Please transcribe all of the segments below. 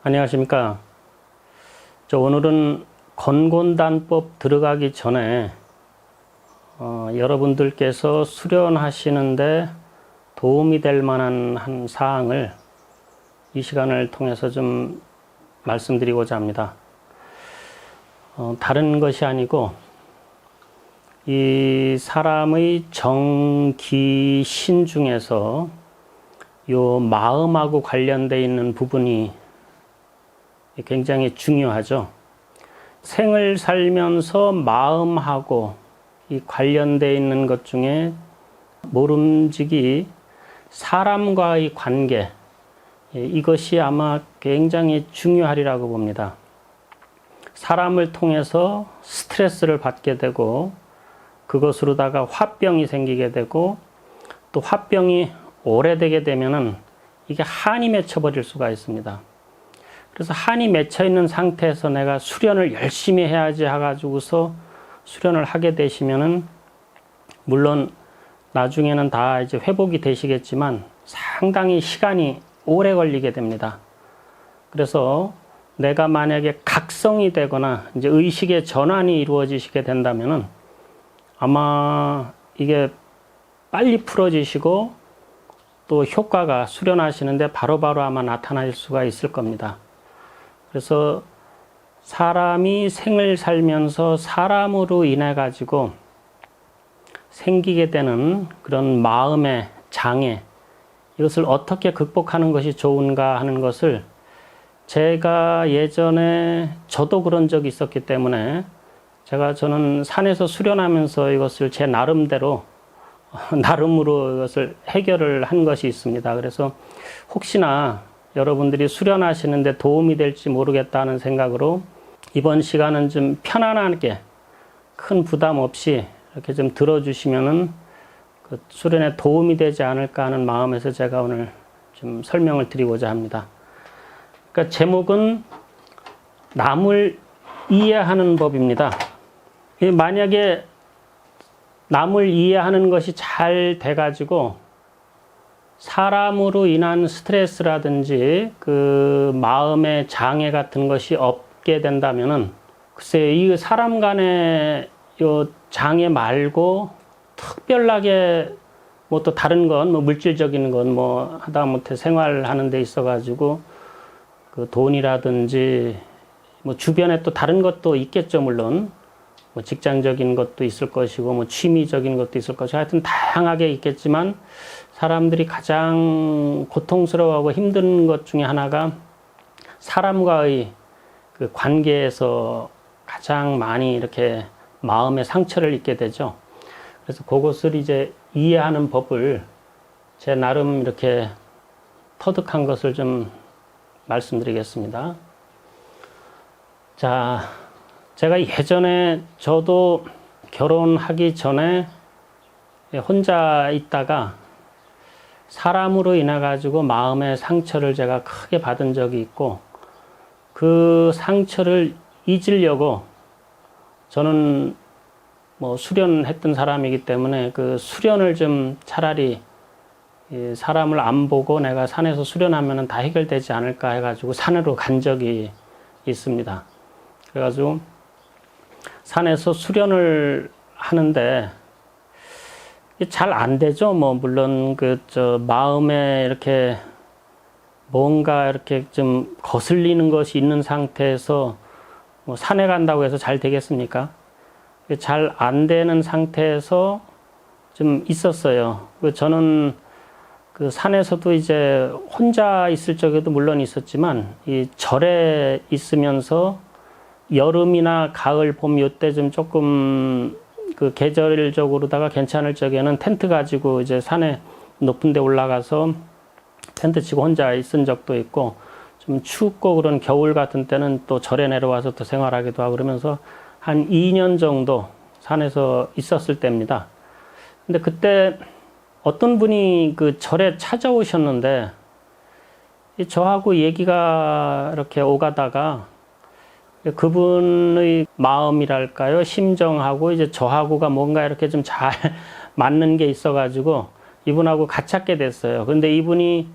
안녕하십니까. 오늘은 건곤단법 들어가기 전에 여러분들께서 수련하시는데 도움이 될 만한 한 사항을 이 시간을 통해서 좀 말씀드리고자 합니다. 다른 것이 아니고 이 사람의 정, 기, 신 중에서 요 마음하고 관련되어 있는 부분이 굉장히 중요하죠. 생을 살면서 마음하고 이 관련되어 있는 것 중에 모름지기 사람과의 관계, 이것이 아마 굉장히 중요하리라고 봅니다. 사람을 통해서 스트레스를 받게 되고 그것으로다가 화병이 생기게 되고 또 화병이 오래되게 되면은 이게 한이 맺혀버릴 수가 있습니다. 그래서 한이 맺혀 있는 상태에서 내가 수련을 열심히 해야지 해가지고서 수련을 하게 되시면은 물론 나중에는 다 이제 회복이 되시겠지만 상당히 시간이 오래 걸리게 됩니다. 그래서 내가 만약에 각성이 되거나 이제 의식의 전환이 이루어지시게 된다면은 아마 이게 빨리 풀어지시고 또 효과가 수련하시는데 바로바로 아마 나타날 수가 있을 겁니다. 그래서 사람이 생을 살면서 사람으로 인해 가지고 생기게 되는 그런 마음의 장애, 이것을 어떻게 극복하는 것이 좋은가 하는 것을 제가 예전에 저도 그런 적이 있었기 때문에 저는 산에서 수련하면서 이것을 제 나름대로 나름으로 이것을 해결을 한 것이 있습니다. 그래서 혹시나 여러분들이 수련하시는데 도움이 될지 모르겠다는 생각으로 이번 시간은 좀 편안하게 큰 부담 없이 이렇게 좀 들어주시면은 그 수련에 도움이 되지 않을까 하는 마음에서 제가 오늘 좀 설명을 드리고자 합니다. 그러니까 제목은 남을 이해하는 법입니다. 만약에 남을 이해하는 것이 잘 돼가지고 사람으로 인한 스트레스라든지 그 마음의 장애 같은 것이 없게 된다면은 글쎄 이 사람 간의 요 장애 말고 특별하게 뭐 또 다른 건 뭐 물질적인 건 뭐 하다못해 생활하는 데 있어 가지고 그 돈이라든지 뭐 주변에 또 다른 것도 있겠죠. 물론 뭐 직장적인 것도 있을 것이고 뭐 취미적인 것도 있을 것이고 하여튼 다양하게 있겠지만 사람들이 가장 고통스러워하고 힘든 것 중에 하나가 사람과의 그 관계에서 가장 많이 이렇게 마음의 상처를 입게 되죠. 그래서 그것을 이제 이해하는 법을 제 나름 이렇게 터득한 것을 좀 말씀드리겠습니다. 자, 제가 예전에 저도 결혼하기 전에 혼자 있다가 사람으로 인해 가지고 마음의 상처를 제가 크게 받은 적이 있고 그 상처를 잊으려고 저는 뭐 수련했던 사람이기 때문에 그 수련을 좀 차라리 사람을 안 보고 내가 산에서 수련하면 다 해결되지 않을까 해가지고 산으로 간 적이 있습니다. 그래가지고 산에서 수련을 하는데 잘 안 되죠. 뭐 물론 마음에 이렇게 뭔가 이렇게 좀 거슬리는 것이 있는 상태에서 뭐 산에 간다고 해서 잘 되겠습니까? 잘 안 되는 상태에서 좀 있었어요. 저는 그 산에서도 이제 혼자 있을 적에도 물론 있었지만 이 절에 있으면서 여름이나 가을, 봄 요때 좀 조금 그 계절적으로다가 괜찮을 적에는 텐트 가지고 이제 산에 높은 데 올라가서 텐트 치고 혼자 있은 적도 있고 좀 춥고 그런 겨울 같은 때는 또 절에 내려와서 또 생활하기도 하고 그러면서 한 2년 정도 산에서 있었을 때입니다. 근데 그때 어떤 분이 그 절에 찾아오셨는데 저하고 얘기가 이렇게 오가다가 그분의 마음이랄까요, 심정하고 이제 저하고가 뭔가 이렇게 좀 잘 맞는 게 있어가지고 이분하고 같이 찾게 됐어요. 근데 이분이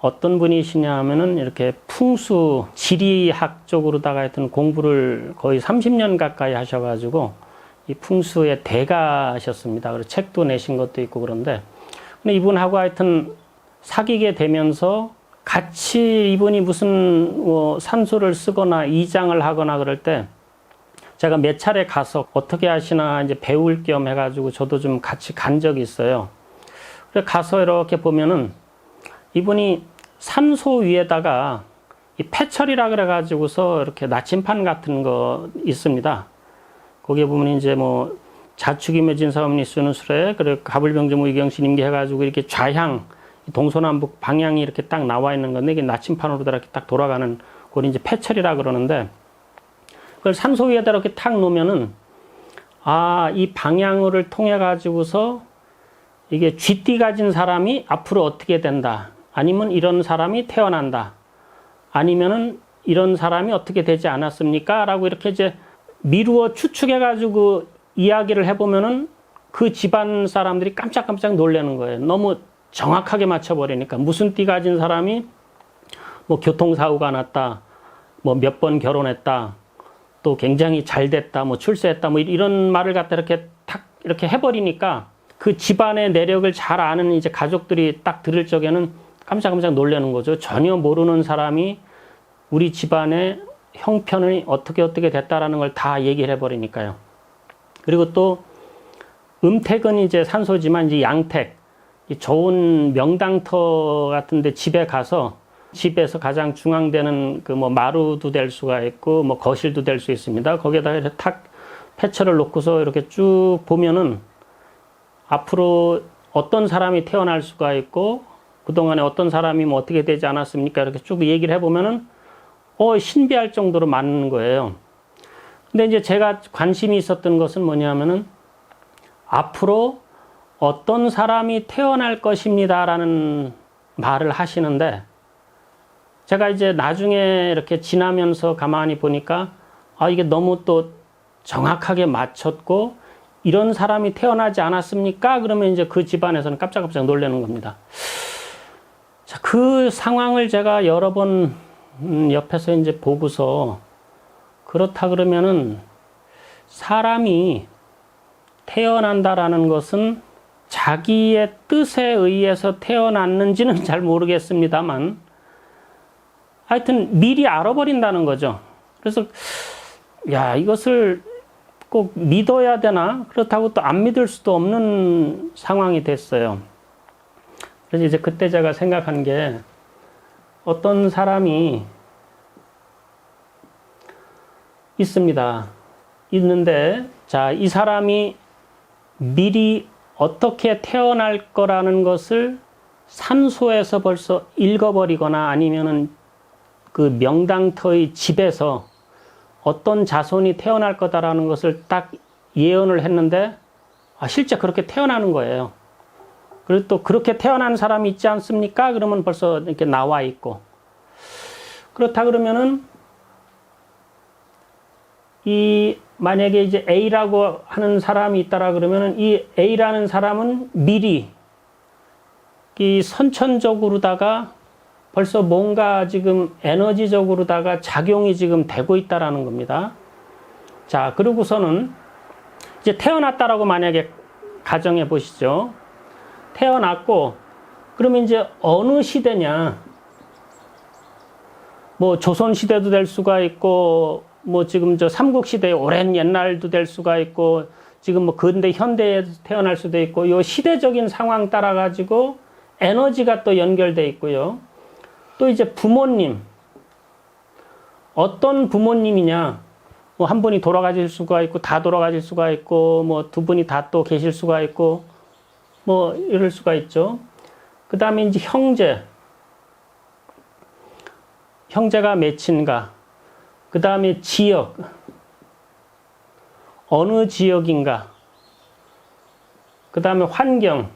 어떤 분이시냐 하면은 이렇게 풍수 지리학 쪽으로다가 하여튼 공부를 거의 30년 가까이 하셔가지고 이 풍수의 대가셨습니다. 그리고 책도 내신 것도 있고 그런데 근데 이분하고 하여튼 사귀게 되면서 같이 이분이 무슨 산소를 쓰거나 이장을 하거나 그럴 때 제가 몇 차례 가서 어떻게 하시나 이제 배울 겸 해가지고 저도 좀 같이 간 적이 있어요. 그래서 가서 이렇게 보면은 이분이 산소 위에다가 이 폐철이라 그래가지고서 이렇게 나침판 같은 거 있습니다. 거기에 보면 이제 뭐 자축이며 진사오니 쓰는 수레, 그리고 가불병정 의경신 임기 해가지고 이렇게 좌향, 동서남북 방향이 이렇게 딱 나와 있는 건데 이게 나침판으로 이렇게 딱 돌아가는 그걸 이제 폐철이라 그러는데 그걸 산소 위에다 이렇게 탁 놓으면은 이 방향을 통해 가지고서 이게 쥐띠 가진 사람이 앞으로 어떻게 된다. 아니면 이런 사람이 태어난다. 아니면은 이런 사람이 어떻게 되지 않았습니까? 라고 이렇게 이제 미루어 추측해가지고 이야기를 해보면은 그 집안 사람들이 깜짝깜짝 놀라는 거예요. 너무 정확하게 맞춰버리니까. 무슨 띠 가진 사람이 뭐 교통사고가 났다. 뭐 몇 번 결혼했다. 또 굉장히 잘 됐다. 뭐 출세했다. 뭐 이런 말을 갖다 이렇게 탁 이렇게 해버리니까 그 집안의 내력을 잘 아는 이제 가족들이 딱 들을 적에는 깜짝깜짝 놀라는 거죠. 전혀 모르는 사람이 우리 집안의 형편이 어떻게 됐다라는 걸 다 얘기를 해버리니까요. 그리고 또 음택은 이제 산소지만 이제 양택, 좋은 명당터 같은데 집에 가서 집에서 가장 중앙되는 그 뭐 마루도 될 수가 있고 뭐 거실도 될 수 있습니다. 거기에다가 이렇게 탁 폐철을 놓고서 이렇게 쭉 보면은 앞으로 어떤 사람이 태어날 수가 있고 그동안에 어떤 사람이 뭐 어떻게 되지 않았습니까? 이렇게 쭉 얘기를 해보면은 신비할 정도로 많은 거예요. 근데 이제 제가 관심이 있었던 것은 뭐냐면은 앞으로 어떤 사람이 태어날 것입니다라는 말을 하시는데 제가 이제 나중에 이렇게 지나면서 가만히 보니까 이게 너무 또 정확하게 맞췄고 이런 사람이 태어나지 않았습니까? 그러면 이제 그 집안에서는 깜짝깜짝 놀라는 겁니다. 자, 그 상황을 제가 여러 번 옆에서 이제 보고서 그렇다 그러면은 사람이 태어난다라는 것은 자기의 뜻에 의해서 태어났는지는 잘 모르겠습니다만 하여튼 미리 알아버린다는 거죠. 그래서 이것을 꼭 믿어야 되나? 그렇다고 또 안 믿을 수도 없는 상황이 됐어요. 그래서 이제 그때 제가 생각한 게 어떤 사람이 있습니다. 있는데 자, 이 사람이 미리 어떻게 태어날 거라는 것을 산소에서 벌써 읽어버리거나 아니면은 그 명당터의 집에서 어떤 자손이 태어날 거다라는 것을 딱 예언을 했는데 실제 그렇게 태어나는 거예요. 그리고 또 그렇게 태어난 사람이 있지 않습니까? 그러면 벌써 이렇게 나와 있고 그렇다 그러면은 만약에 이제 A라고 하는 사람이 있다라 그러면은 이 A라는 사람은 미리 이 선천적으로다가 벌써 뭔가 지금 에너지적으로다가 작용이 지금 되고 있다라는 겁니다. 자, 그러고서는 이제 태어났다라고 만약에 가정해 보시죠. 태어났고, 그러면 이제 어느 시대냐? 뭐 조선시대도 될 수가 있고, 뭐 지금 저 삼국시대의 오랜 옛날도 될 수가 있고, 지금 뭐 근대 현대에 태어날 수도 있고, 이 시대적인 상황 따라 가지고 에너지가 또 연결돼 있고요. 또 이제 부모님, 어떤 부모님이냐, 뭐 한 분이 돌아가실 수가 있고, 다 돌아가실 수가 있고, 뭐 두 분이 다 또 계실 수가 있고, 뭐 이럴 수가 있죠. 그 다음에 이제 형제가 몇인가, 그 다음에 지역, 어느 지역인가, 그 다음에 환경,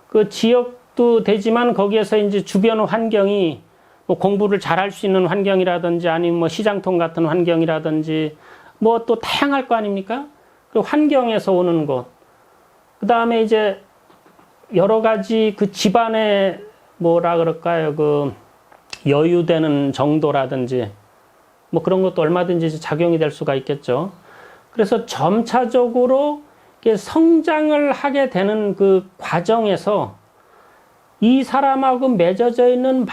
그 지역도 되지만 거기에서 이제 주변 환경이 뭐 공부를 잘할 수 있는 환경이라든지 아니면 뭐 시장통 같은 환경이라든지 뭐 또 다양할 거 아닙니까? 그 환경에서 오는 것. 그 다음에 이제 여러 가지 그 집안의 뭐라 그럴까요? 그 여유되는 정도라든지 뭐 그런 것도 얼마든지 작용이 될 수가 있겠죠. 그래서 점차적으로 성장을 하게 되는 그 과정에서 이 사람하고 맺어져 있는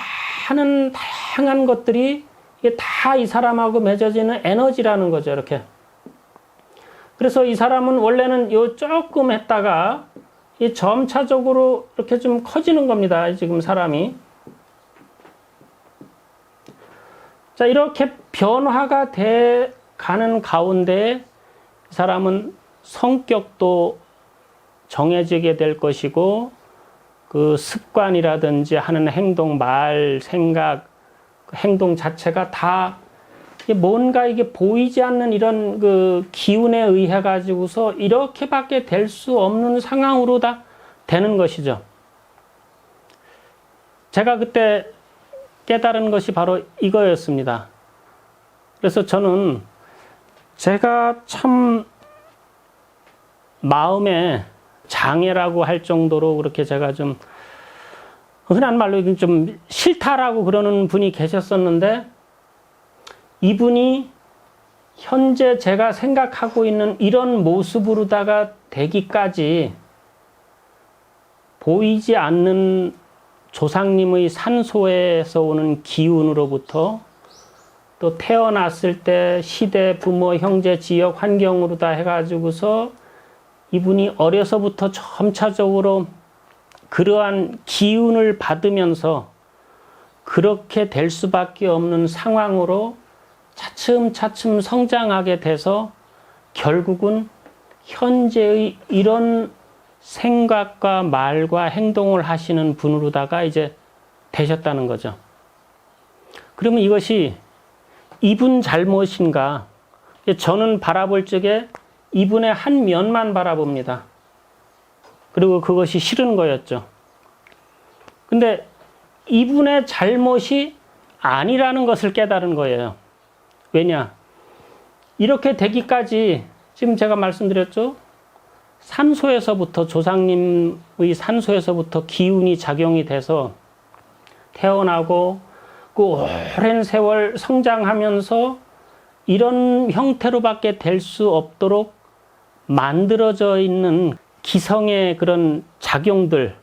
많은 다양한 것들이 이게 다 이 사람하고 맺어져 있는 에너지라는 거죠. 이렇게. 그래서 이 사람은 원래는 요 조금 했다가 이 점차적으로 이렇게 좀 커지는 겁니다. 지금 사람이. 자, 이렇게 변화가 돼 가는 가운데 이 사람은 성격도 정해지게 될 것이고 그 습관이라든지 하는 행동, 말, 생각, 그 행동 자체가 다 뭔가 이게 보이지 않는 이런 그 기운에 의해 가지고서 이렇게밖에 될 수 없는 상황으로 다 되는 것이죠. 제가 그때 깨달은 것이 바로 이거였습니다. 그래서 저는 제가 참 마음에 장애라고 할 정도로 그렇게 제가 좀 흔한 말로 좀 싫다라고 그러는 분이 계셨었는데 이분이 현재 제가 생각하고 있는 이런 모습으로다가 되기까지 보이지 않는 조상님의 산소에서 오는 기운으로부터 또 태어났을 때 시대, 부모, 형제, 지역, 환경으로 다 해가지고서 이분이 어려서부터 점차적으로 그러한 기운을 받으면서 그렇게 될 수밖에 없는 상황으로 차츰차츰 성장하게 돼서 결국은 현재의 이런 생각과 말과 행동을 하시는 분으로다가 이제 되셨다는 거죠. 그러면 이것이 이분 잘못인가? 저는 바라볼 적에 이분의 한 면만 바라봅니다. 그리고 그것이 싫은 거였죠. 근데 이분의 잘못이 아니라는 것을 깨달은 거예요. 왜냐? 이렇게 되기까지 지금 제가 말씀드렸죠? 산소에서부터 조상님의 산소에서부터 기운이 작용이 돼서 태어나고 그 오랜 세월 성장하면서 이런 형태로밖에 될 수 없도록 만들어져 있는 기성의 그런 작용들,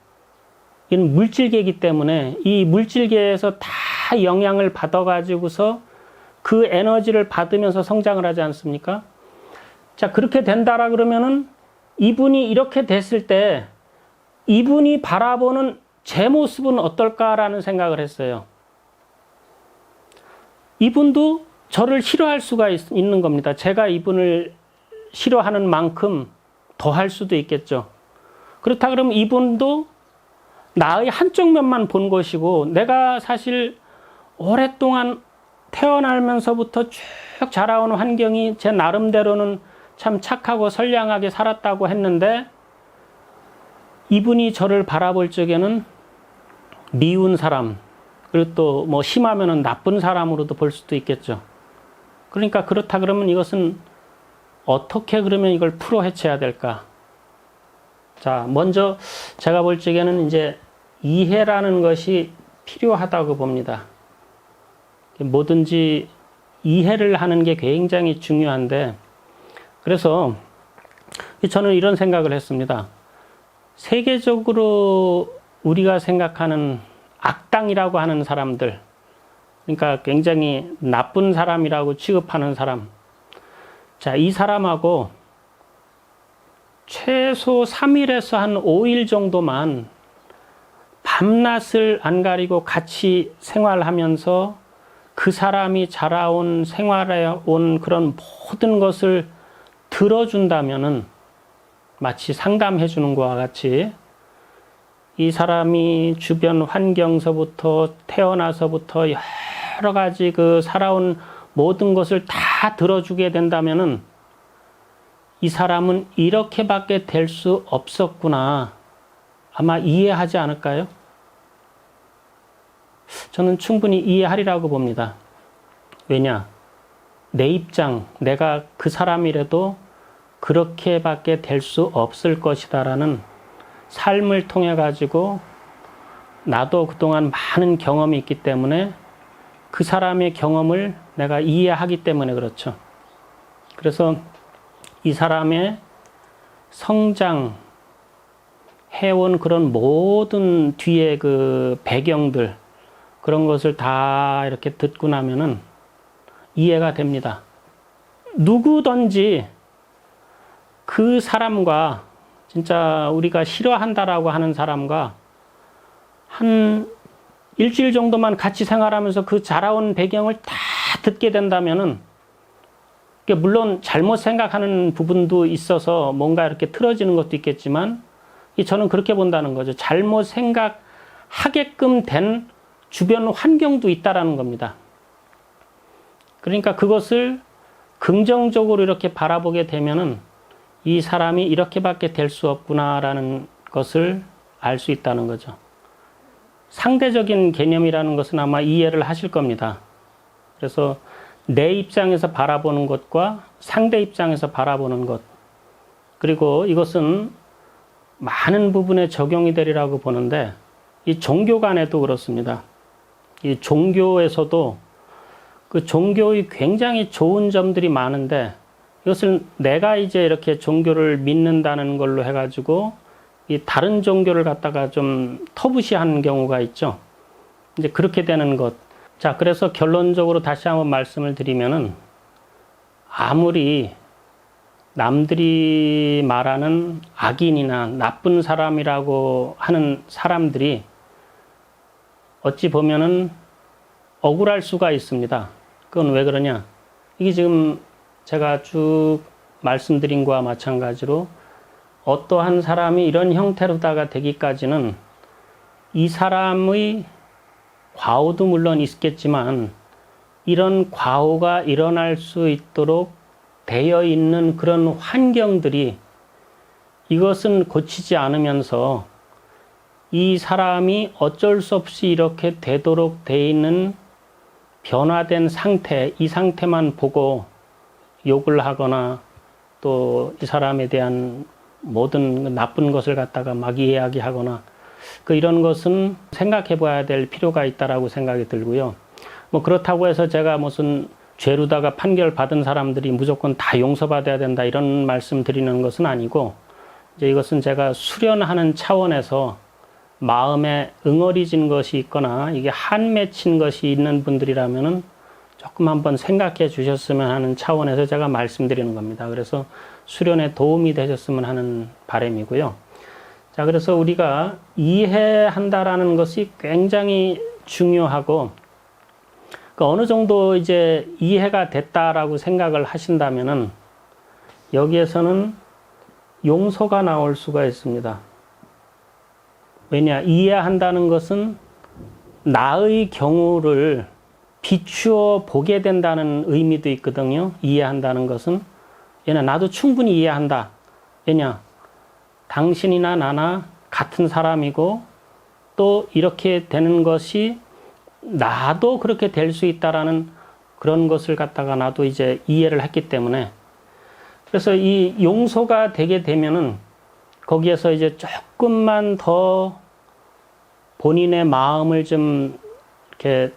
이는 물질계이기 때문에 이 물질계에서 다 영향을 받아가지고서 그 에너지를 받으면서 성장을 하지 않습니까? 자, 그렇게 된다라 그러면은 이분이 이렇게 됐을 때 이분이 바라보는 제 모습은 어떨까라는 생각을 했어요. 이분도 저를 싫어할 수가 있는 겁니다. 제가 이분을 싫어하는 만큼 더 할 수도 있겠죠. 그렇다 그러면 이분도 나의 한쪽 면만 본 것이고 내가 사실 오랫동안 태어나면서부터 쭉 자라온 환경이 제 나름대로는 참 착하고 선량하게 살았다고 했는데 이분이 저를 바라볼 적에는 미운 사람, 그리고 또 뭐 심하면은 나쁜 사람으로도 볼 수도 있겠죠. 그러니까 그렇다 그러면 이것은 어떻게 그러면 이걸 풀어 헤쳐야 될까? 자, 먼저 제가 볼 적에는 이제 이해라는 것이 필요하다고 봅니다. 뭐든지 이해를 하는 게 굉장히 중요한데, 그래서 저는 이런 생각을 했습니다. 세계적으로 우리가 생각하는 악당이라고 하는 사람들, 그러니까 굉장히 나쁜 사람이라고 취급하는 사람, 자, 이 사람하고 최소 3일에서 한 5일 정도만 밤낮을 안 가리고 같이 생활하면서 그 사람이 자라온 생활해 온 그런 모든 것을 들어준다면은 마치 상담해 주는 것과 같이 이 사람이 주변 환경서부터 태어나서부터 여러 가지 그 살아온 모든 것을 다 들어주게 된다면은 이 사람은 이렇게밖에 될 수 없었구나. 아마 이해하지 않을까요? 저는 충분히 이해하리라고 봅니다. 왜냐? 내 입장, 내가 그 사람이라도 그렇게밖에 될 수 없을 것이다라는 삶을 통해 가지고 나도 그동안 많은 경험이 있기 때문에 그 사람의 경험을 내가 이해하기 때문에 그렇죠. 그래서 이 사람의 성장, 해온 그런 모든 뒤에 그 배경들, 그런 것을 다 이렇게 듣고 나면은 이해가 됩니다. 누구든지 그 사람과 진짜 우리가 싫어한다라고 하는 사람과 한 일주일 정도만 같이 생활하면서 그 자라온 배경을 다 듣게 된다면은, 물론 잘못 생각하는 부분도 있어서 뭔가 이렇게 틀어지는 것도 있겠지만, 저는 그렇게 본다는 거죠. 잘못 생각하게끔 된 주변 환경도 있다라는 겁니다. 그러니까 그것을 긍정적으로 이렇게 바라보게 되면은 이 사람이 이렇게밖에 될 수 없구나라는 것을 알 수 있다는 거죠. 상대적인 개념이라는 것은 아마 이해를 하실 겁니다. 그래서 내 입장에서 바라보는 것과 상대 입장에서 바라보는 것, 그리고 이것은 많은 부분에 적용이 되리라고 보는데, 이 종교 간에도 그렇습니다. 이 종교에서도 그 종교의 굉장히 좋은 점들이 많은데, 이것을 내가 이제 이렇게 종교를 믿는다는 걸로 해가지고 이 다른 종교를 갖다가 좀 터부시하는 경우가 있죠. 이제 그렇게 되는 것. 자, 그래서 결론적으로 다시 한번 말씀을 드리면은, 아무리 남들이 말하는 악인이나 나쁜 사람이라고 하는 사람들이 어찌 보면은 억울할 수가 있습니다. 그건 왜 그러냐? 이게 지금 제가 쭉 말씀드린 거와 마찬가지로 어떠한 사람이 이런 형태로다가 되기까지는 이 사람의 과오도 물론 있겠지만 이런 과오가 일어날 수 있도록 되어 있는 그런 환경들이, 이것은 고치지 않으면서 이 사람이 어쩔 수 없이 이렇게 되도록 되어 있는 변화된 상태, 이 상태만 보고 욕을 하거나 또 이 사람에 대한 모든 나쁜 것을 갖다가 막 이야기하거나, 이런 것은 생각해 봐야 될 필요가 있다라고 생각이 들고요. 그렇다고 해서 제가 무슨 죄로다가 판결 받은 사람들이 무조건 다 용서받아야 된다 이런 말씀 드리는 것은 아니고, 이제 이것은 제가 수련하는 차원에서 마음에 응어리진 것이 있거나 이게 한 맺힌 것이 있는 분들이라면은 조금 한번 생각해 주셨으면 하는 차원에서 제가 말씀드리는 겁니다. 그래서 수련에 도움이 되셨으면 하는 바람이고요. 자, 그래서 우리가 이해한다라는 것이 굉장히 중요하고, 어느 정도 이제 이해가 됐다라고 생각을 하신다면은 여기에서는 용서가 나올 수가 있습니다. 왜냐? 이해한다는 것은 나의 경우를 비추어 보게 된다는 의미도 있거든요. 이해한다는 것은. 왜냐? 나도 충분히 이해한다. 왜냐? 당신이나 나나 같은 사람이고 또 이렇게 되는 것이 나도 그렇게 될 수 있다라는 그런 것을 갖다가 나도 이제 이해를 했기 때문에, 그래서 이 용서가 되게 되면은 거기에서 이제 조금만 더 본인의 마음을 좀 이렇게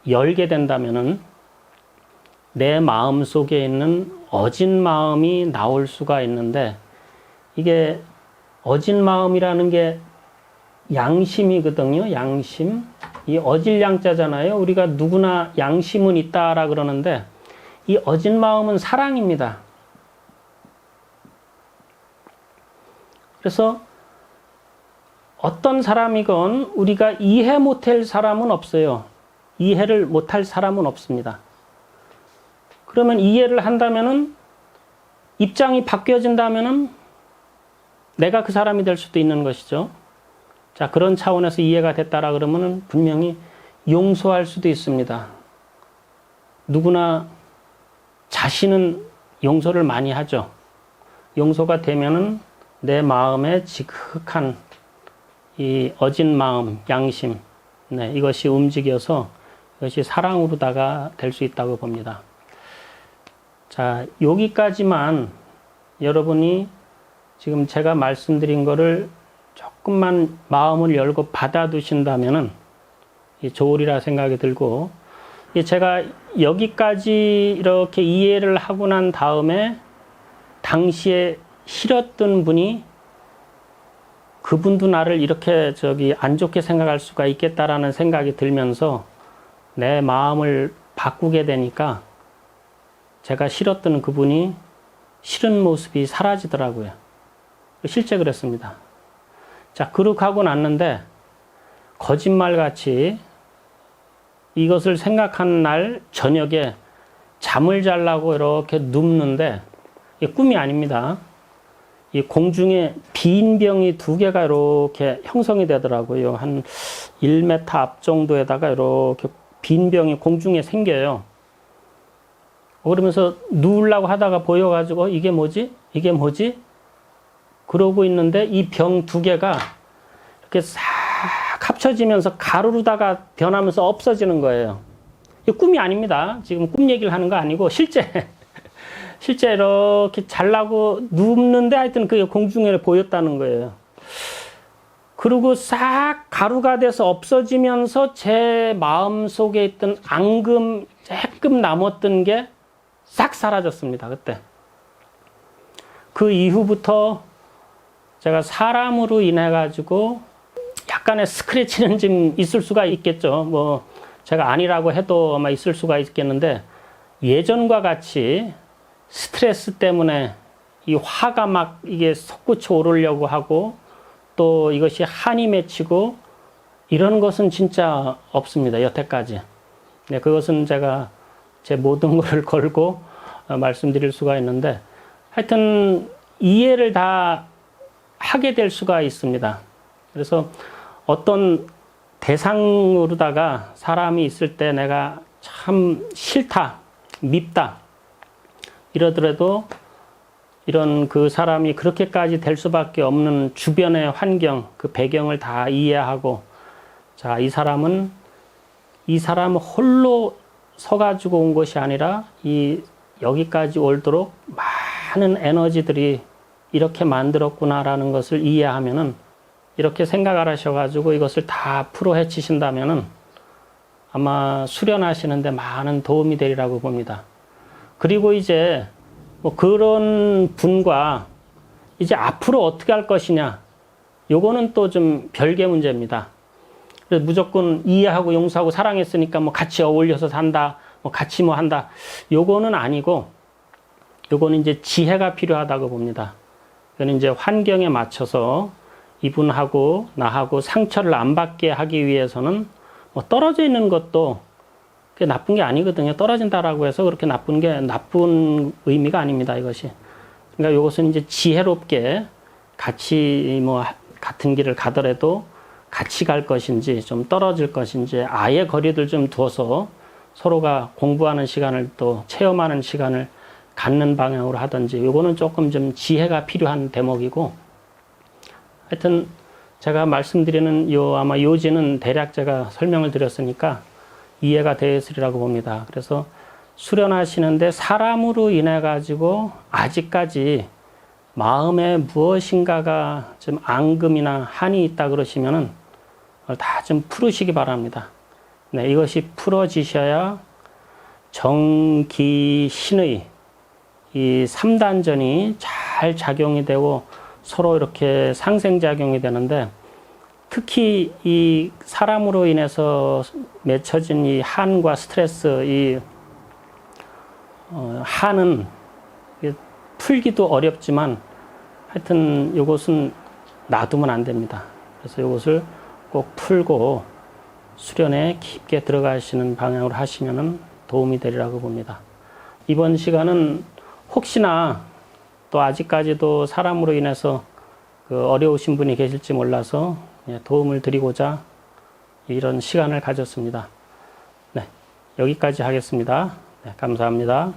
열게 된다면은 내 마음 속에 있는 어진 마음이 나올 수가 있는데, 이게 어진 마음이라는 게 양심이거든요. 양심. 이 어질 양자잖아요. 우리가 누구나 양심은 있다라 그러는데 이 어진 마음은 사랑입니다. 그래서 어떤 사람이건 우리가 이해 못할 사람은 없어요. 이해를 못할 사람은 없습니다. 그러면 이해를 한다면은, 입장이 바뀌어진다면은 내가 그 사람이 될 수도 있는 것이죠. 자, 그런 차원에서 이해가 됐다라 그러면은 분명히 용서할 수도 있습니다. 누구나 자신은 용서를 많이 하죠. 용서가 되면은 내 마음에 지극한 이 어진 마음, 양심, 이것이 움직여서 이것이 사랑으로다가 될 수 있다고 봅니다. 자, 여기까지만 여러분이 지금 제가 말씀드린 거를 조금만 마음을 열고 받아두신다면은 좋으리라 생각이 들고, 제가 여기까지 이렇게 이해를 하고 난 다음에 당시에 싫었던 분이 그분도 나를 이렇게 안 좋게 생각할 수가 있겠다라는 생각이 들면서 내 마음을 바꾸게 되니까 제가 싫었던 그분이 싫은 모습이 사라지더라고요. 실제 그랬습니다. 자, 그렇게 하고 났는데 거짓말같이 이것을 생각한 날 저녁에 잠을 자려고 이렇게 눕는데 이게 꿈이 아닙니다. 이 공중에 빈 병이 2개가 이렇게 형성이 되더라고요. 한 1m 앞 정도에다가 이렇게 빈 병이 공중에 생겨요. 그러면서 누우려고 하다가 보여가지고 이게 뭐지? 이게 뭐지? 그러고 있는데 이 병 2개가 이렇게 싹 합쳐지면서 가루로다가 변하면서 없어지는 거예요. 이게 꿈이 아닙니다. 지금 꿈 얘기를 하는 거 아니고 실제 이렇게 잘라고 눕는데 하여튼 그게 공중에 보였다는 거예요. 그리고 싹 가루가 돼서 없어지면서 제 마음 속에 있던 앙금 조금 남았던 게 싹 사라졌습니다. 그때. 그 이후부터 제가 사람으로 인해 가지고 약간의 스크래치는 좀 있을 수가 있겠죠. 뭐 제가 아니라고 해도 아마 있을 수가 있겠는데 예전과 같이 스트레스 때문에 이 화가 막 이게 솟구쳐 오르려고 하고 또 이것이 한이 맺히고 이런 것은 진짜 없습니다. 여태까지. 네, 그것은 제가 제 모든 것을 걸고 말씀드릴 수가 있는데 하여튼 이해를 다 하게 될 수가 있습니다. 그래서 어떤 대상으로다가 사람이 있을 때 내가 참 싫다, 밉다 이러더라도 이런 그 사람이 그렇게까지 될 수밖에 없는 주변의 환경, 그 배경을 다 이해하고 자, 이 사람 홀로 서가지고 온 것이 아니라 여기까지 올도록 많은 에너지들이 이렇게 만들었구나라는 것을 이해하면은 이렇게 생각을 하셔가지고 이것을 다 풀어 헤치신다면은 아마 수련하시는데 많은 도움이 되리라고 봅니다. 그리고 이제 뭐 그런 분과 이제 앞으로 어떻게 할 것이냐, 요거는 또 좀 별개 문제입니다. 그래서 무조건 이해하고 용서하고 사랑했으니까 뭐 같이 어울려서 산다, 뭐 같이 뭐 한다, 요거는 아니고, 요거는 이제 지혜가 필요하다고 봅니다. 이거는 이제 환경에 맞춰서 이분하고 나하고 상처를 안 받게 하기 위해서는 뭐 떨어져 있는 것도 그게 나쁜 게 아니거든요. 떨어진다라고 해서 그렇게 나쁜 의미가 아닙니다, 이것이. 그러니까 이것은 이제 지혜롭게 같이 뭐 같은 길을 가더라도 같이 갈 것인지 좀 떨어질 것인지 아예 거리를 좀 두어서 서로가 공부하는 시간을 또 체험하는 시간을 갖는 방향으로 하든지 이거는 조금 좀 지혜가 필요한 대목이고 하여튼 제가 말씀드리는 아마 요지는 대략 제가 설명을 드렸으니까 이해가 되었으리라고 봅니다. 그래서 수련하시는데 사람으로 인해 가지고 아직까지 마음에 무엇인가가 좀 앙금이나 한이 있다 그러시면은 다 좀 풀으시기 바랍니다. 네, 이것이 풀어지셔야 정기신의 이 3단전이 잘 작용이 되고 서로 이렇게 상생작용이 되는데 특히 이 사람으로 인해서 맺혀진 이 한과 스트레스, 한은 풀기도 어렵지만 하여튼 이것은 놔두면 안 됩니다. 그래서 이것을 꼭 풀고 수련에 깊게 들어가시는 방향으로 하시면 도움이 되리라고 봅니다. 이번 시간은 혹시나 또 아직까지도 사람으로 인해서 어려우신 분이 계실지 몰라서 도움을 드리고자 이런 시간을 가졌습니다. 네, 여기까지 하겠습니다. 네, 감사합니다.